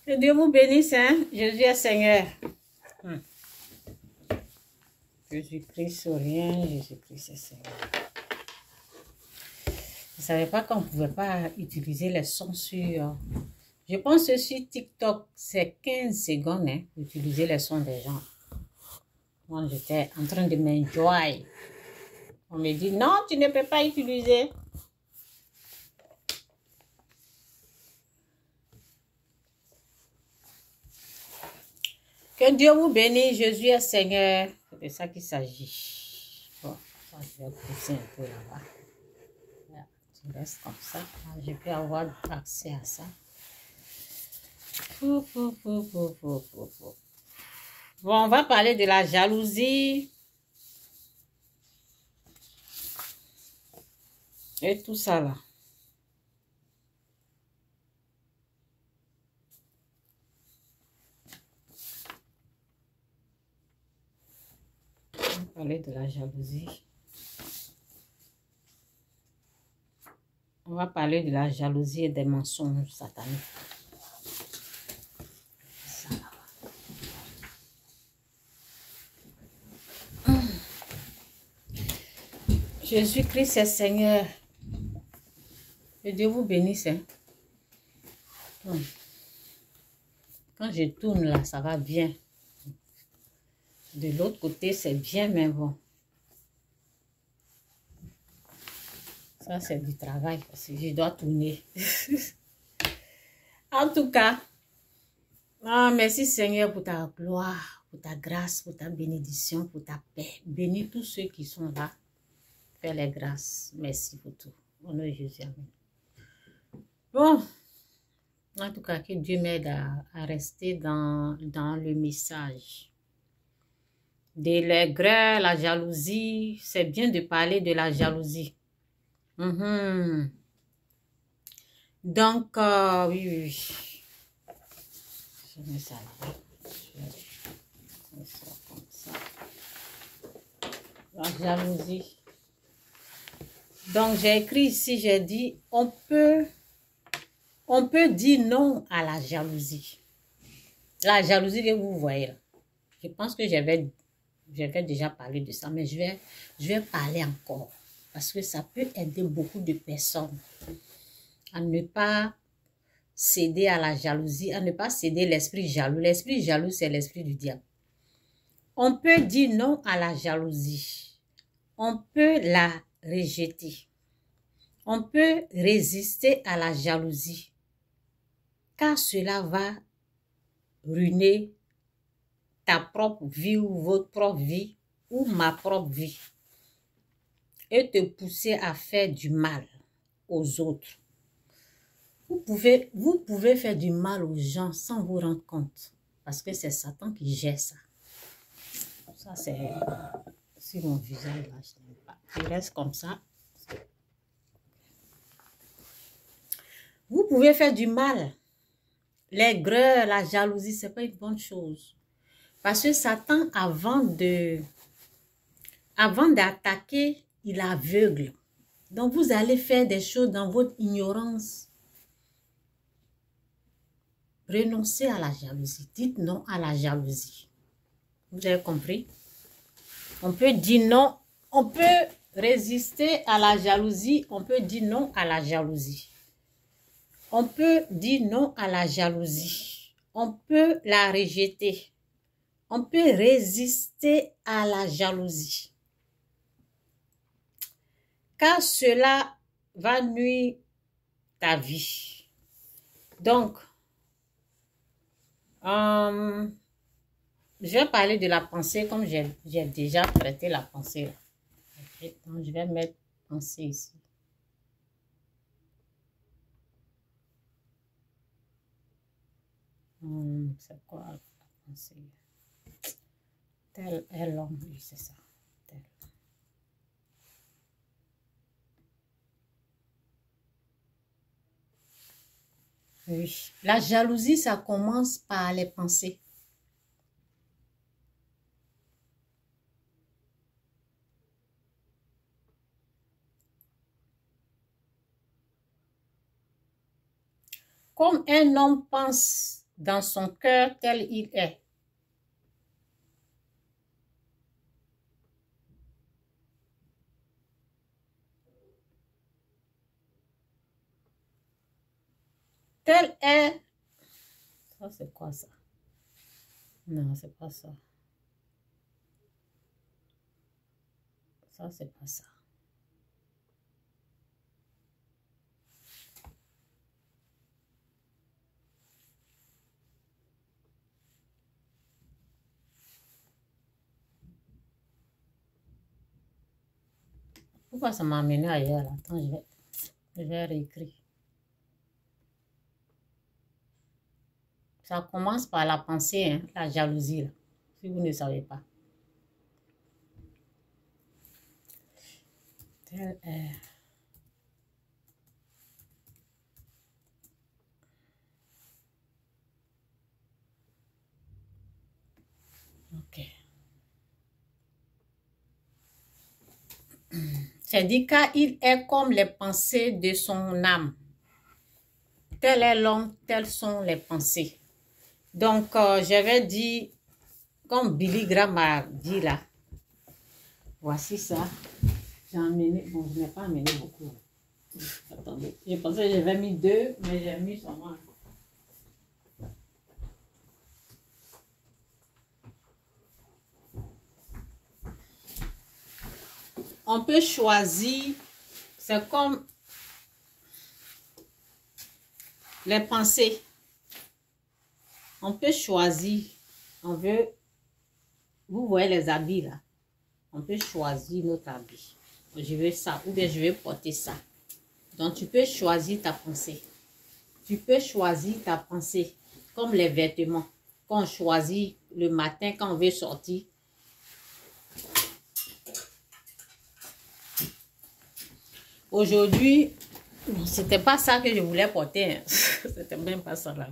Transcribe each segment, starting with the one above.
Que Dieu vous bénisse, hein. Jésus est Seigneur. Jésus-Christ sourire, Jésus-Christ est Seigneur. Je ne savais pas qu'on ne pouvait pas utiliser les sons sur... Je pense que sur TikTok, c'est 15 secondes hein, pour utiliser les sons des gens. Moi, j'étais en train de m'enjoy. On me dit, non, tu ne peux pas utiliser. Que Dieu vous bénisse, Jésus est Seigneur. C'est de ça qu'il s'agit. Bon, ça, je vais pousser un peu là-bas. Là, tu restes comme ça. Là, je peux avoir accès à ça. Bon, on va parler de la jalousie. Et tout ça là. On va parler de la jalousie. On va parler de la jalousie et des mensonges sataniques. Jésus-Christ est Seigneur. Que Dieu vous bénisse. Hein. Quand je tourne là, ça va bien. De l'autre côté, c'est bien, mais bon. Ça, c'est du travail parce que je dois tourner. En tout cas, merci Seigneur pour ta gloire, pour ta grâce, pour ta bénédiction, pour ta paix. Bénis tous ceux qui sont là. Fais les grâces. Merci pour tout. Au nom de Jésus. Amen. Bon, en tout cas, que Dieu m'aide à rester dans le message. De l'aigreur, la jalousie. C'est bien de parler de la jalousie. Donc, oui. Je mets ça là. Je mets ça comme ça. La jalousie. Donc, j'ai écrit ici, j'ai dit, on peut dire non à la jalousie. La jalousie que vous voyez là. Je pense que j'avais déjà parlé de ça, mais je vais parler encore. Parce que ça peut aider beaucoup de personnes à ne pas céder à la jalousie, à ne pas céder l'esprit jaloux. L'esprit jaloux, c'est l'esprit du diable. On peut dire non à la jalousie. On peut la rejeter. On peut résister à la jalousie. Car cela va ruiner ta propre vie ou votre propre vie ou ma propre vie. Et te pousser à faire du mal aux autres. Vous pouvez faire du mal aux gens sans vous rendre compte. Parce que c'est Satan qui gère ça. Ça, c'est sur mon visage. Là, je n'aime pas. Il reste comme ça. Vous pouvez faire du mal. L'aigreur, la jalousie, ce n'est pas une bonne chose. Parce que Satan, avant d'attaquer, il aveugle. Donc, vous allez faire des choses dans votre ignorance. Renoncez à la jalousie. Dites non à la jalousie. Vous avez compris? On peut dire non. On peut résister à la jalousie. On peut dire non à la jalousie. On peut dire non à la jalousie. On peut la rejeter. On peut résister à la jalousie. Car cela va nuire ta vie. Donc, je vais parler de la pensée comme j'ai déjà traité la pensée. Là. Okay. Donc, je vais mettre pensée ici. C'est quoi la pensée? Tel est l'homme, oui, c'est ça. Tel. Oui. La jalousie, ça commence par les pensées. Comme un homme pense dans son cœur tel il est. Tel est... Ça, c'est quoi ça? Non, c'est pas ça. Ça, c'est pas ça. Pourquoi ça m'a amené ailleurs là? Attends, je vais réécrire. Ça commence par la pensée, hein, la jalousie, là, si vous ne savez pas. Tel est... Ok. C'est dit car il est comme les pensées de son âme. Tel est l'homme, telles sont les pensées. Donc, j'avais dit, comme Billy Graham a dit là, voici ça. J'ai amené, bon, je n'ai pas amené beaucoup. Attendez, je pensais que j'avais mis 2, mais j'ai mis seulement. On peut choisir, c'est comme les pensées. On peut choisir, on veut, vous voyez les habits là, on peut choisir notre habit. Je veux ça, ou bien je vais porter ça. Donc tu peux choisir ta pensée. Tu peux choisir ta pensée, comme les vêtements. Quand on choisit le matin, quand on veut sortir. Aujourd'hui, c'était pas ça que je voulais porter. Hein. C'était même pas ça là.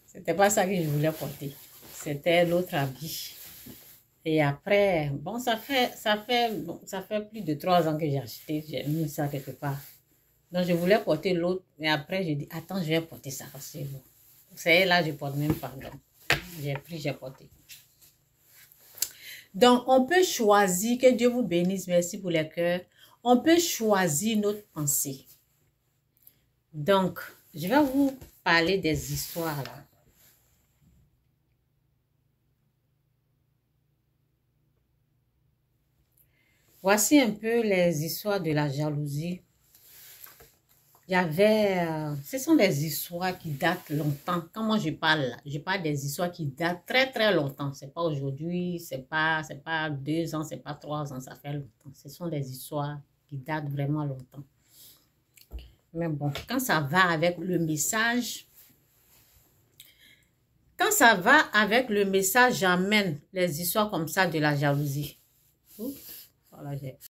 C'était pas ça que je voulais porter. C'était l'autre habit. Et après, bon, ça fait plus de 3 ans que j'ai acheté. J'ai mis ça quelque part. Donc, je voulais porter l'autre. Mais après, j'ai dit, attends, je vais porter ça. Parce que bon, c'est là, je porte même pas. Donc, j'ai pris, j'ai porté. Donc, on peut choisir, que Dieu vous bénisse, merci pour les cœurs. On peut choisir notre pensée. Donc, je vais vous parler des histoires là. Voici un peu les histoires de la jalousie. Il y avait... ce sont des histoires qui datent longtemps. Quand moi je parle des histoires qui datent très très longtemps. C'est pas aujourd'hui, c'est pas 2 ans, c'est pas 3 ans, ça fait longtemps. Ce sont des histoires qui datent vraiment longtemps. Mais bon, quand ça va avec le message... Quand ça va avec le message, j'amène les histoires comme ça de la jalousie. Oups, voilà, j'ai...